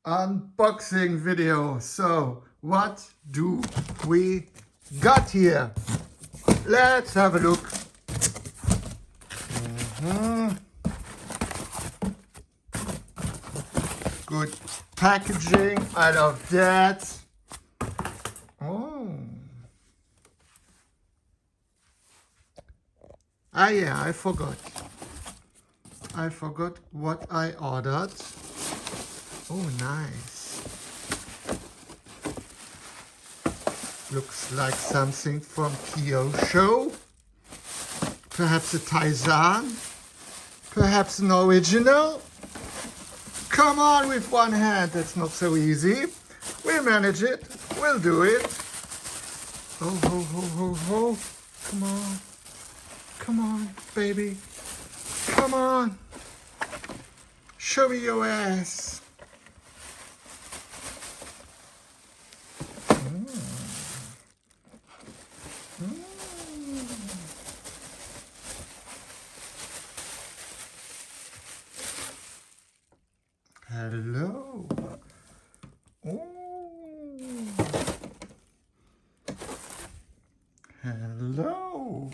unboxing video. So what do we got here? Let's have a look. Good packaging, I love that. Oh. Ah yeah, I forgot what I ordered. Oh, nice. Looks like something from Kyosho. Perhaps a Taizan. Perhaps an original. Come on with one hand, that's not so easy. We'll manage it. We'll do it. Oh, ho, ho, ho, ho. Come on. Come on, baby. Come on. Show me your ass. Hello. Oh. Hello.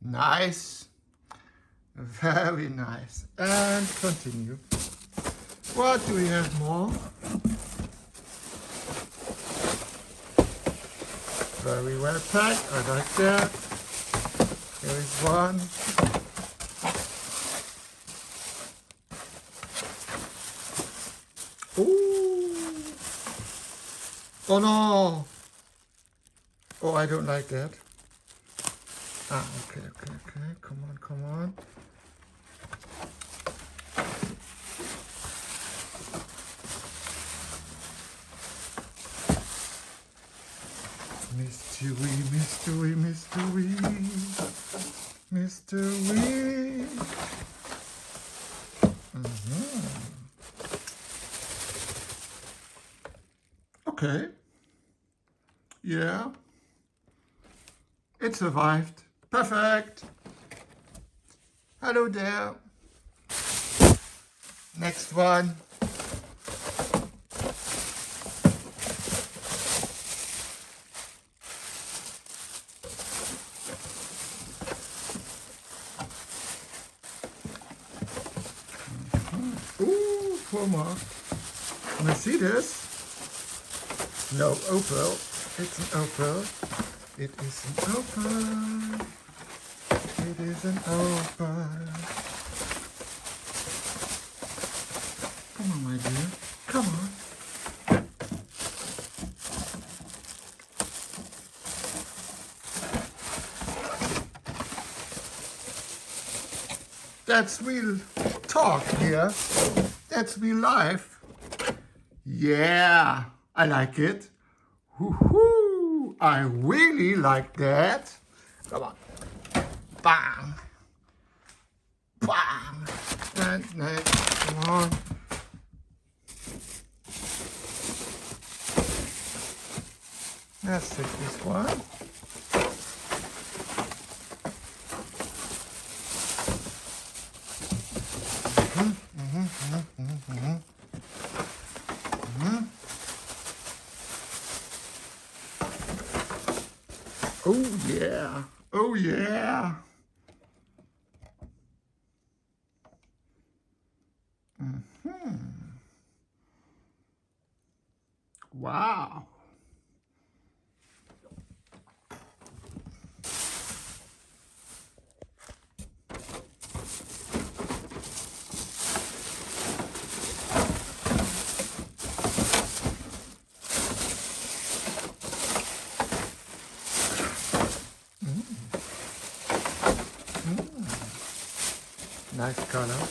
Nice. Very nice. And continue. What do we have more? Very well packed. I like that. Here is one. Ooh. Oh no. Oh, I don't like that. Ah, okay. Come on. Mystery. Okay. Yeah. It survived. Perfect. Hello there. Next one. Ooh, poor Mark. Can I see this? No, opal. It's an opal. It is an opal. It is an opal. Come on, my dear. Come on. That's real talk here. That's real life. Yeah, I like it. Woohoo! I really like that. Come on. Bang. Bang. And next. Come on. Let's take this one. Oh yeah. Oh yeah. Wow. Nice color.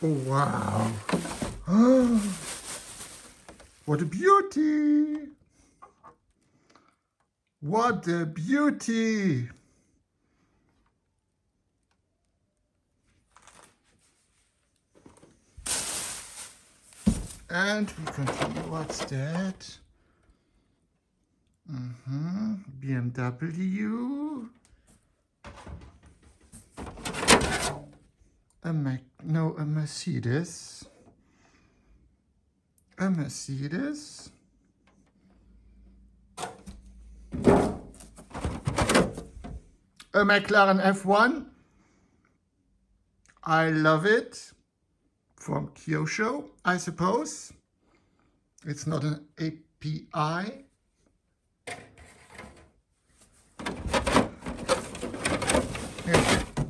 Oh wow. Oh, what a beauty. What a beauty. And we continue. What's that? BMW. a Mercedes. A Mercedes. A McLaren F1. I love it. From Kyosho, I suppose. It's not an API.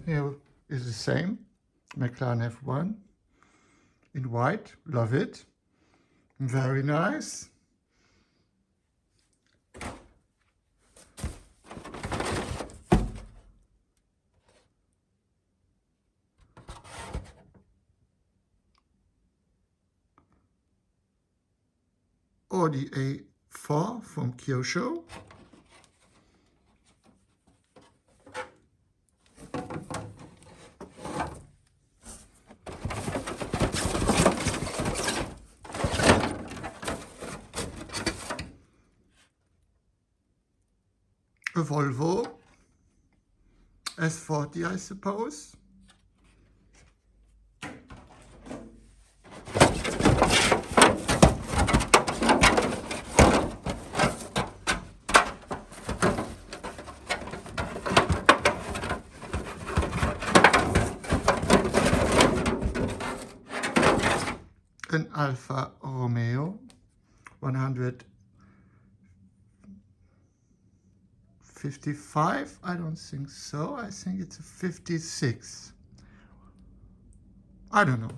Here is the same. McLaren F1 in white. Love it. Very nice. Audi A4 from Kyosho. A Volvo S40, I suppose. An Alfa Romeo 155, I don't think so. I think it's a 56. I don't know.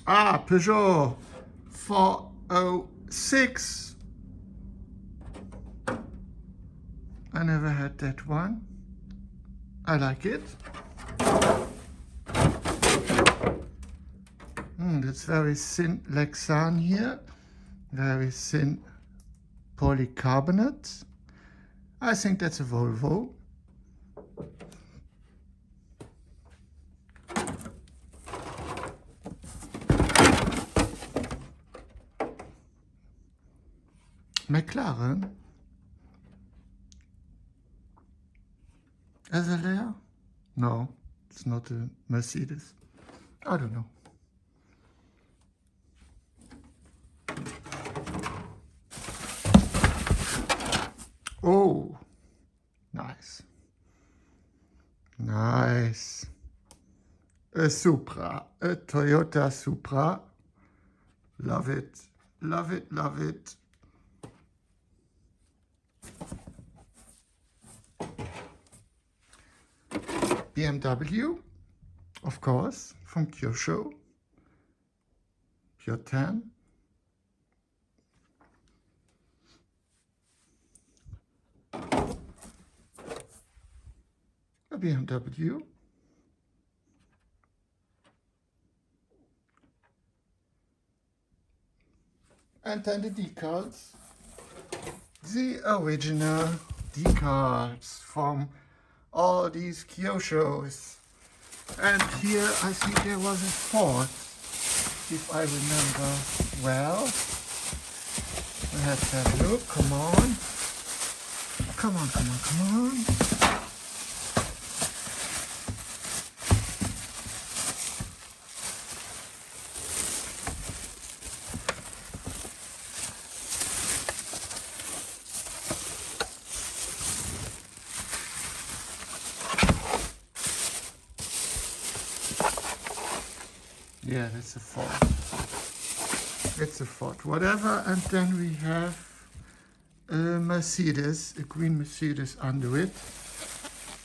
Ah, Peugeot 406. I never had that one. I like it. That's very thin Lexan here. Very thin polycarbonate. I think that's a Volvo. McLaren. SLR? No, it's not a Mercedes. I don't know. Oh, nice. Nice. A Supra, a Toyota Supra. Love it, love it, love it. BMW, of course, from Kyosho. Pure Ten. A BMW. And then the decals. The original decals from all these Kyoshos. And here I think there was a fourth, if I remember well. Let's have a look. Come on. Come on, come on, come on. Yeah, that's a Ford. It's a Ford, whatever. And then we have a Mercedes, a green Mercedes under it.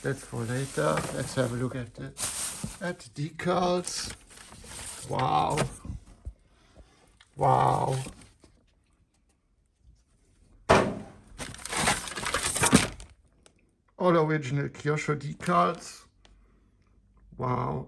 That's for later. Let's have a look at the decals. Wow. Wow. All original Kyosho decals. Wow,